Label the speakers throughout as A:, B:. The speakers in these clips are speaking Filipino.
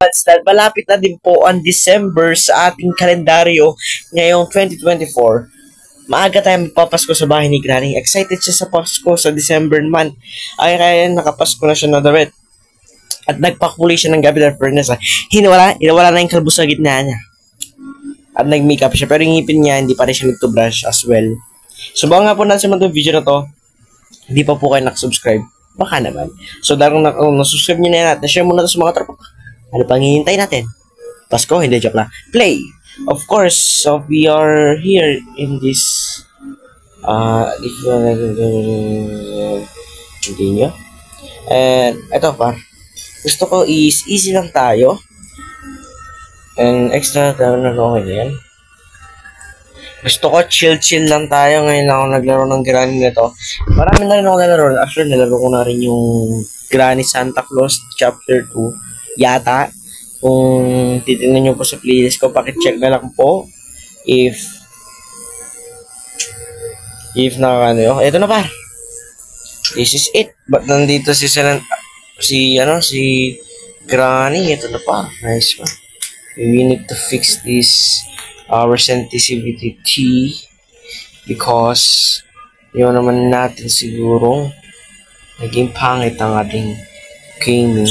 A: Dahil malapit na din po ang December sa ating kalendaryo ngayong 2024. Maaga tayo magpapasko sa bahay ni Granny. Excited siya sa Pasko sa December month. Ay kaya nakapasko na siya na damit. At nagpakuli siya ng gabi ng furnace. Hinawala na yung kalbo sa gitna niya. At nag-makeup siya. Pero yung ngipin niya, hindi pa rin siya nag-brush as well. Subukan nga po natin sa video na to. Hindi pa po kayo nakasubscribe. Baka naman. So dahil kung nasusubscribe nyo na natin, share muna ito sa mga tropa. Ano pang hihintay natin? Pasko? Hindi, joke lang. Play! Of course, so we are here in this continue. And ito pa. Gusto ko is easy lang tayo. And extra na okay yan. Gusto ko chill lang tayo. Ngayon ako naglaro ng Granny nito. Marami na rin ako nalaro. Actually, nalaro ko na rin yung Granny Santa Claus Chapter 2. Yata. Kung titignan nyo po sa playlist ko, pakicheck na lang po. If nakakano yun. Ito na pa. This is it. But nandito si Granny. Ito na pa. Nice one. We need to fix this our sensitivity because yun naman natin siguro naging pangit ang ating gaming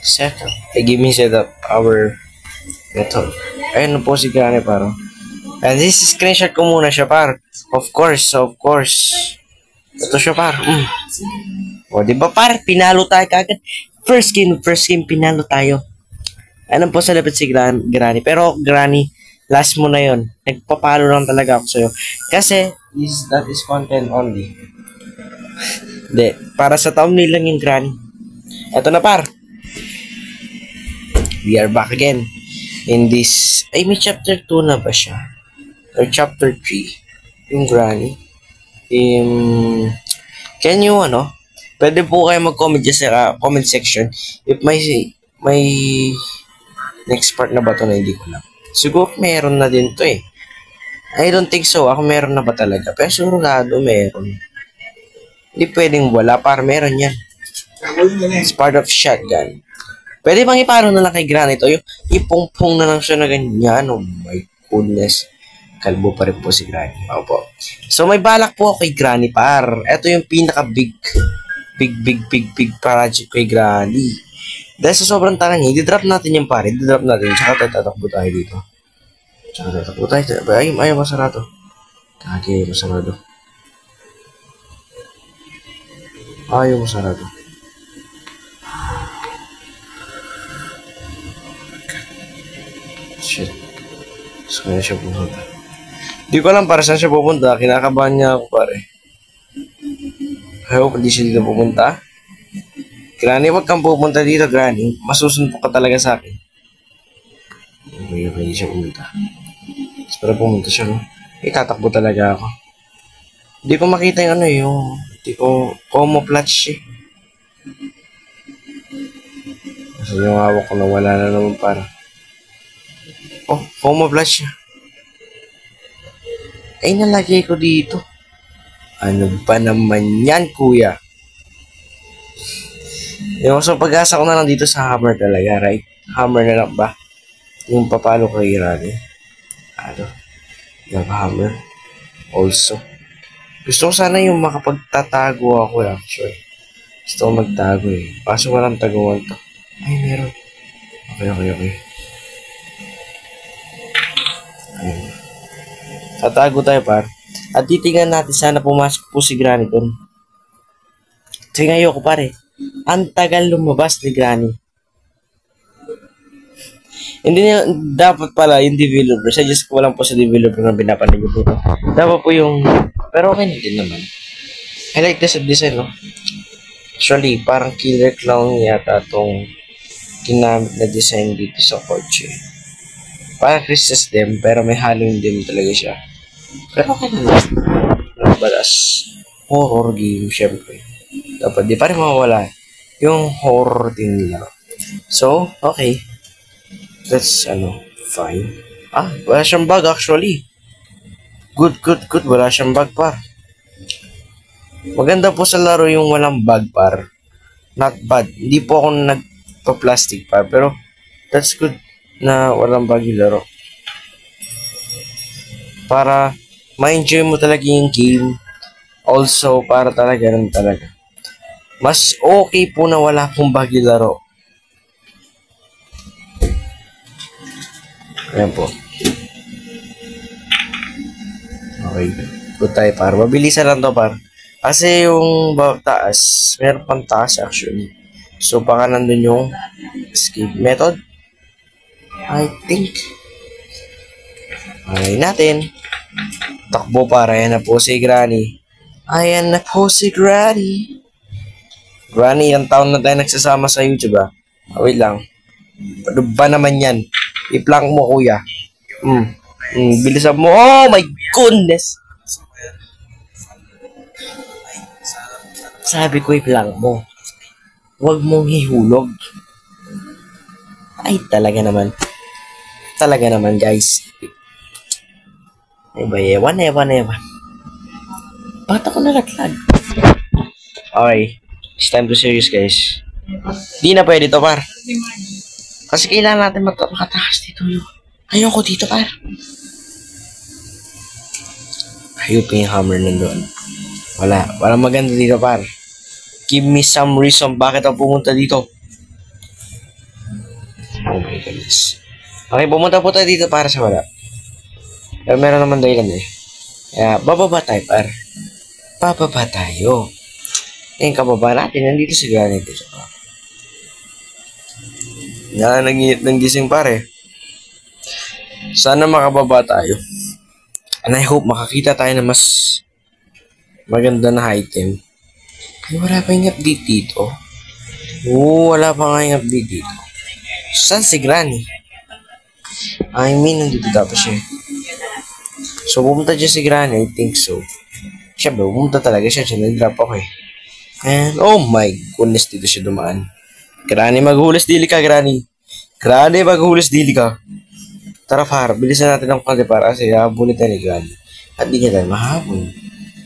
A: setup. Gaming setup our method. Ayun na po si Granny paro. And this is screenshot ko muna siya par. Of course. Ito siya par. O diba par, pinalo tayo kagad. First game pinalo tayo. Ano po sa lapit si Granny. Pero Granny, last mo na yon. Nagpapalo lang talaga ako sa'yo. Kasi, that is content only. Hindi. Para sa thumbnail lang yung Granny. Ito na par. We are back again. In this, ay may chapter 2 na ba siya? Or chapter 3? Yung Granny. Can you, pwede po kayo mag-comment dyan sa comment section. If may next part na ba ito na hindi ko lang. Siguro meron na din to eh. I don't think so. Ako meron na ba talaga? Pero sigurado meron. Hindi pwedeng wala. Para meron yan. It's part of shotgun. Pwede bang iparo na lang kay Granny ito? Yung ipungpong na lang siya na ganyan. Oh my goodness. Kalbo pa rin po si Granny. Opo. So may balak po ako kay Granny par. Ito yung pinaka big project kay Granny. Dahil sa sobrang tanga niya, i-drop natin yung pare. I-drop natin. Tsaka tatakbo tayo dito. Ayaw masarado. Kagi, masarado. Ayaw masarado. Shit. Saan siya pupunta? Di ko alam para saan siya pupunta. Kinakabahan niya ako pare. I hope hindi siya dito pupunta. Granny, wag kang pupunta dito, Granny. Masusunod ka talaga sa akin. Okay, hindi siya pumunta. Pero pumunta siya, no? Tatakbo talaga ako. Hindi ko makita yung hindi ko camouflage eh. Kasi yung hawak ko nawala na naman para. Oh, camouflage siya. Ay, nalagay ko dito. Ano ba naman yan, kuya? Yung so pag-asa ko na lang dito sa hammer talaga, right? Hammer na lang ba? Yung papalo kay Granny. Yung hammer. Also. Gusto ko sana yung makapagtatago ako actually. Gusto ko magtago eh. Kaso walang taguan to. Ay, meron. Okay. Ayun. Tatago tayo par. At titingnan natin sana pumasok po si Granny doon. Kasi ngayon ko pare. Ang tagal lumabas ni Granny. Hindi nila, dapat pala yung developer. Suggest ko lang po sa developer na binapanig ko po. Dapat po yung, pero okay din naman. I like this design, no? Actually, parang killer clown yata itong ginamit na design dito sa kotse. Parang Christmas dim, pero may Halloween dim talaga siya. Pero okay na lang. Balas. Horror game, syempre. Dapat di pa rin mawala yung horror din nila. So, okay. That's, fine. Wala siyang bug actually. Good. Wala siyang bug par. Maganda po sa laro yung walang bug par. Not bad. Hindi po ako nagpa-plastic par. Pero, That's good na walang bagong laro. Para ma-enjoy mo talaga yung game. Also, para talaga naman talaga. Mas okay po na wala pong bagong laro. Ayan po. Okay. Good tayo, par. Mabilisan lang to, par. Kasi yung taas, meron pang taas actually. So, baka nandun yung escape method. I think. Okay natin. Takbo, para. Ayan na po si Granny. Ayan na po si Granny. Granny, yung taon na tayo nagsasama sa YouTube, ah. Wait lang. Ano ba naman yan? I-plank mo, kuya. Bilisan mo. Oh my goodness! Sabi ko i-plank mo. Huwag mong hihulog. Ay, talaga naman. Talaga naman, guys. Ewan. Bakit ako nalaglag? Okay. It's time to serious, guys. Di na pwede to, par. Kasi kailangan natin makatakas dito. Ayoko dito, par. Ayun pa yung hammer nandun. Walang maganda dito, par. Give me some reason bakit ako pumunta dito. Oh my goodness. Okay, pumunta po tayo dito para sa wala. Pero meron naman dahilan eh. Kaya, bababa tayo, par. Bababa tayo. Yung kababa natin, nandito si Granny dito. Nanginit ng gising, pare. Sana makababa tayo. And I hope makakita tayo ng mas maganda na item. Ay, wala pa yung update dito. Wala pa nga yung update dito. Saan si Granny? I mean, nandito dapat siya. So, pumunta dyan si Granny, I think so. Siyempre, pumunta talaga siya. Nag-drop ako eh. And, oh my goodness, dito siya dumaan. Granny, maghulas dili ka, Granny. Granny, maghulas dili ka. Tara, par, bilisan natin ang konti para kasi habulin tayo ni Granny. At di niya tayo mahabol.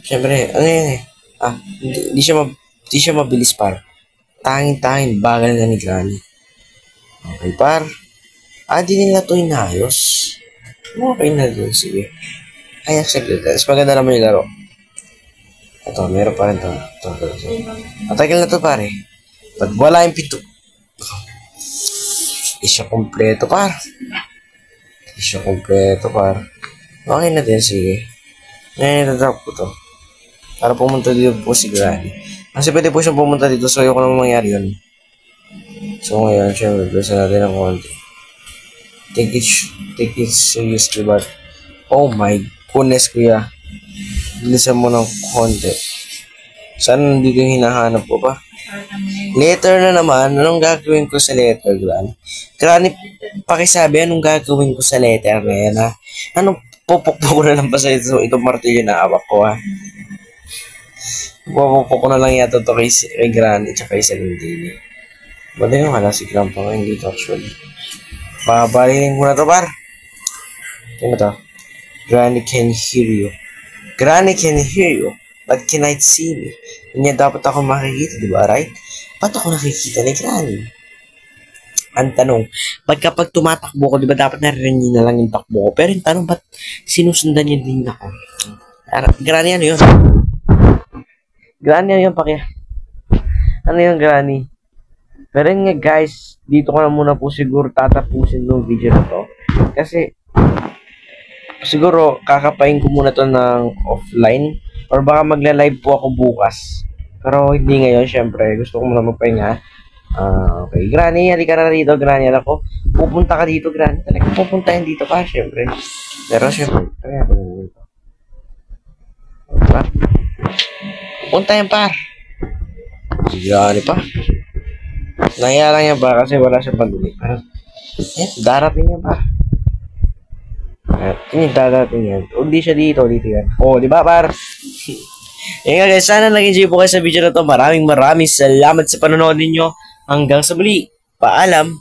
A: Siyempre, ano yan eh. Hindi siya mabilis, par. Tangin-tangin, bagal na ni Granny. Okay, par. Di nila ito inayos. Okay na dun, sige. Ay, accept it. Mas maganda naman yung laro. Ito, meron pa rin ito. Matagal na ito, pare. Pag wala yung pinto. Hindi siya kompleto, par. Okay na din, sige. Ngayon, na-drop ko to. Para pumunta dito po si Granny. Kasi pwede po siyang pumunta dito, so ayoko naman mangyari yun. So ngayon, syempre, bilisan natin ng konti. Take it seriously, but oh my goodness, kuya. Bilisan mo ng konti. Saan nandito yung hinahanap ko pa? Letter na naman. Anong gagawin ko sa letter, Granny? Granny, pakisabi, anong gagawin ko sa letter na yan, ha? Anong pupukpok ko na lang pa sa itong martilyo na awak ko, ha? Pupukpok ko na lang yata ito kay Granny at kay Salindini. Ba't yung wala si Grandpa nga hindi ito actually? Pabalinin ko na ito, par. Ano to? Granny can hear you. Granny can hear you, but cannot see me. Hindi dapat ako makikita, di ba, right? Ba't ako nakikita ni Granny? Ang tanong, ba't kapag tumatakbo ko, di ba dapat narinig na lang yung takbo ko? Pero yung tanong, ba't sinusundan niya din ako? Granny, ano yun? Granny, ano yun, Pakya? Ano yun, Granny? Pero yun nga, guys, dito ko na muna po siguro tatapusin ng video na to. Kasi, siguro, kakapain ko muna to ng offline. Or baka magla-live po ako bukas. Pero hindi ngayon, syempre. Gusto ko muna magpahinga. Okay. Granny, halika na dito. Granny, alam ko. Pupunta ka dito, Granny. Talagang pupuntahin dito ka, syempre. Pero syempre, kaya ko na dito. Pupunta yan, par. Si Granny pa. Nahiya lang yan pa kasi wala siyang panduli. Pero, darating yan pa. Hindi dadating yan. O di siya dito yan. O, di ba, par? Nga guys, sana nag-enjoy po kayo sa video na to. Maraming salamat sa panonood ninyo. Hanggang sa muli. Paalam.